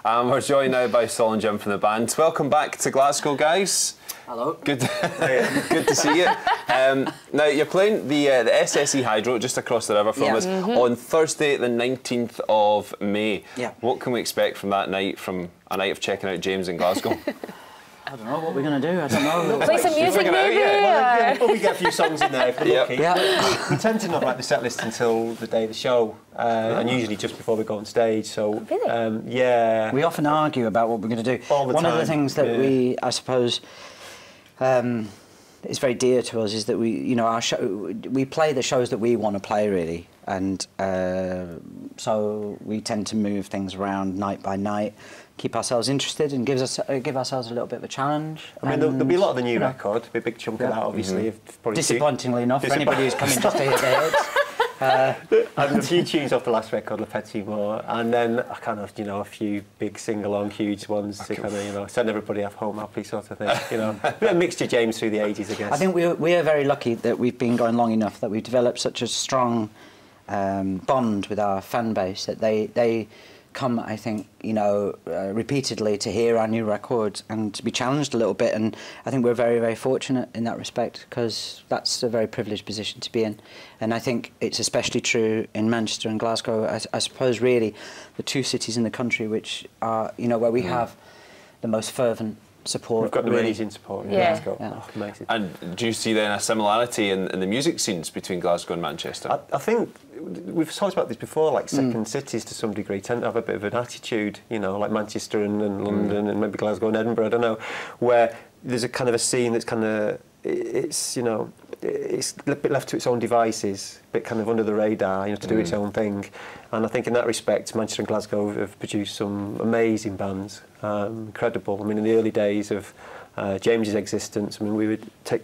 We're joined now by Saul and Jim from the band. Welcome back to Glasgow, guys. Hello. Good to see you. Now, you're playing the SSE Hydro just across the river from us on Thursday, the 19th of May. Yeah. What can we expect from that night, from a night of checking out James in Glasgow? I don't know what we're going to do. I don't know. Play some music, maybe? Well, we get a few songs in there if we're lucky. Yeah. We tend to not write the set list until the day of the show, and usually just before we go on stage. So, yeah. We often argue about what we're going to do. All the One time. of the things that we, I suppose, is very dear to us is that we play the shows that we want to play, really, and so we tend to move things around night by night, keep ourselves interested, and give ourselves a little bit of a challenge. I mean, there'll be a lot of the new record, a big chunk of that, obviously. Disappointingly enough, for anybody who's coming just to hear the hits. And a few tunes off the last record, Le Petit More, and then a kind of, a few big sing-along, huge ones to kind of, send everybody off home happy sort of thing, A bit of mixture James through the 80s, I guess. I think we are very lucky that we've been going long enough that we've developed such a strong bond with our fan base that they come, I think, repeatedly to hear our new records and to be challenged a little bit, and I think we're very, very fortunate in that respect, because that's a very privileged position to be in, and I think it's especially true in Manchester and Glasgow. I suppose really the two cities in the country which are, where we have the most fervent support. We've got the amazing support in Glasgow. Yeah. Oh, amazing. And do you see then a similarity in the music scenes between Glasgow and Manchester? I think we've talked about this before, like second cities to some degree tend to have a bit of an attitude, like Manchester and London and maybe Glasgow and Edinburgh, I don't know, where there's a kind of a scene that's kind of, it's a bit left to its own devices, a bit kind of under the radar, to do its own thing. And I think in that respect, Manchester and Glasgow have produced some amazing bands, incredible. I mean, in the early days of James's existence, I mean, we had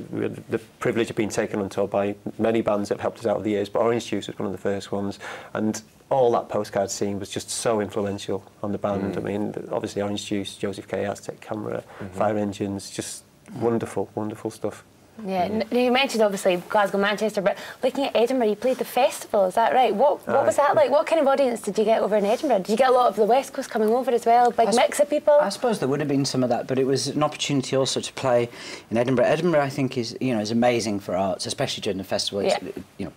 the privilege of being taken on tour by many bands that have helped us out over the years, but Orange Juice was one of the first ones, and all that postcard scene was just so influential on the band. I mean, obviously Orange Juice, Joseph K, Aztec Camera, Fire Engines, just wonderful, wonderful stuff. Yeah, you mentioned obviously Glasgow, Manchester, but looking at Edinburgh, you played the festival, is that right? What was that like? What kind of audience did you get over in Edinburgh? Did you get a lot of the West Coast coming over as well? Big mix of people? I suppose there would have been some of that, but it was an opportunity also to play in Edinburgh. Edinburgh, I think, is is amazing for arts, especially during the festival. It's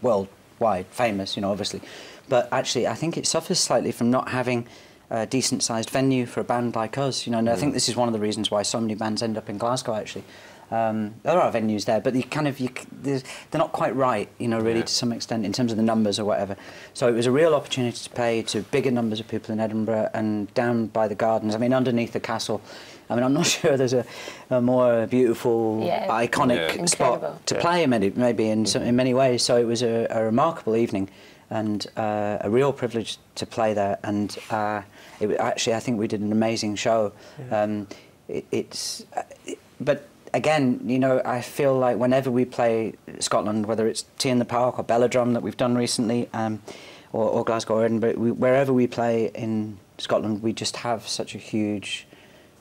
worldwide famous, obviously, but actually I think it suffers slightly from not having a decent-sized venue for a band like us. And I think this is one of the reasons why so many bands end up in Glasgow, actually. There are venues there, but they're not quite right, really, to some extent, in terms of the numbers or whatever. So it was a real opportunity to play to bigger numbers of people in Edinburgh and down by the gardens. I mean, underneath the castle. I mean, I'm not sure there's a more beautiful, iconic spot to play, maybe in many ways. So it was a remarkable evening and a real privilege to play there. And actually, I think we did an amazing show. But again, I feel like whenever we play Scotland, whether it's Tea in the Park or Belladrum that we've done recently, or Glasgow or Edinburgh, wherever we play in Scotland, we just have such a huge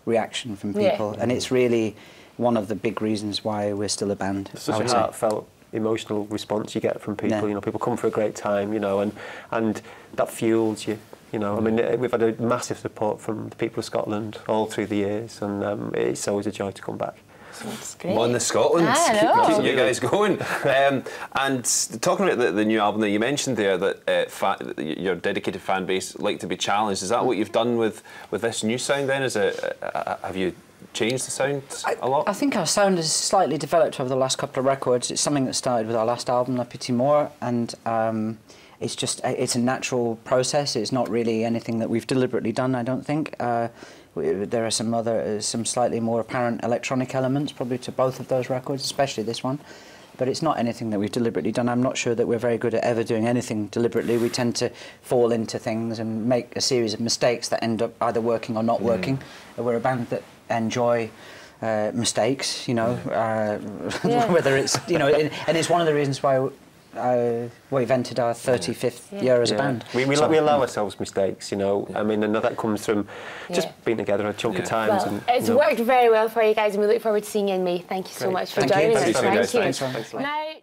reaction from people, and it's really one of the big reasons why we're still a band. It's such a heartfelt, emotional response you get from people. People come for a great time, and that fuels you. I mean, we've had a massive support from the people of Scotland all through the years, and it's always a joy to come back. That's great. On the Scotland, keeping you guys going. And talking about the new album that you mentioned there, that your dedicated fan base like to be challenged. Is that what you've done with this new sound? Then, have you changed the sound a lot? I think our sound has slightly developed over the last couple of records. It's something that started with our last album, Le Petit More, and it's a natural process. It's not really anything that we've deliberately done, I don't think. There are some slightly more apparent electronic elements probably to both of those records, especially this one. But it's not anything that we've deliberately done. I'm not sure that we're very good at ever doing anything deliberately. We tend to fall into things and make a series of mistakes that end up either working or not working. We're a band that enjoy mistakes, whether it's, and it's one of the reasons why we've entered our 35th year as a band. We allow ourselves mistakes, I mean, and that comes from just being together a chunk of times. Well, it's worked very well for you guys, and we look forward to seeing you in May. Thank you so much for joining us. Thank you. Thank you.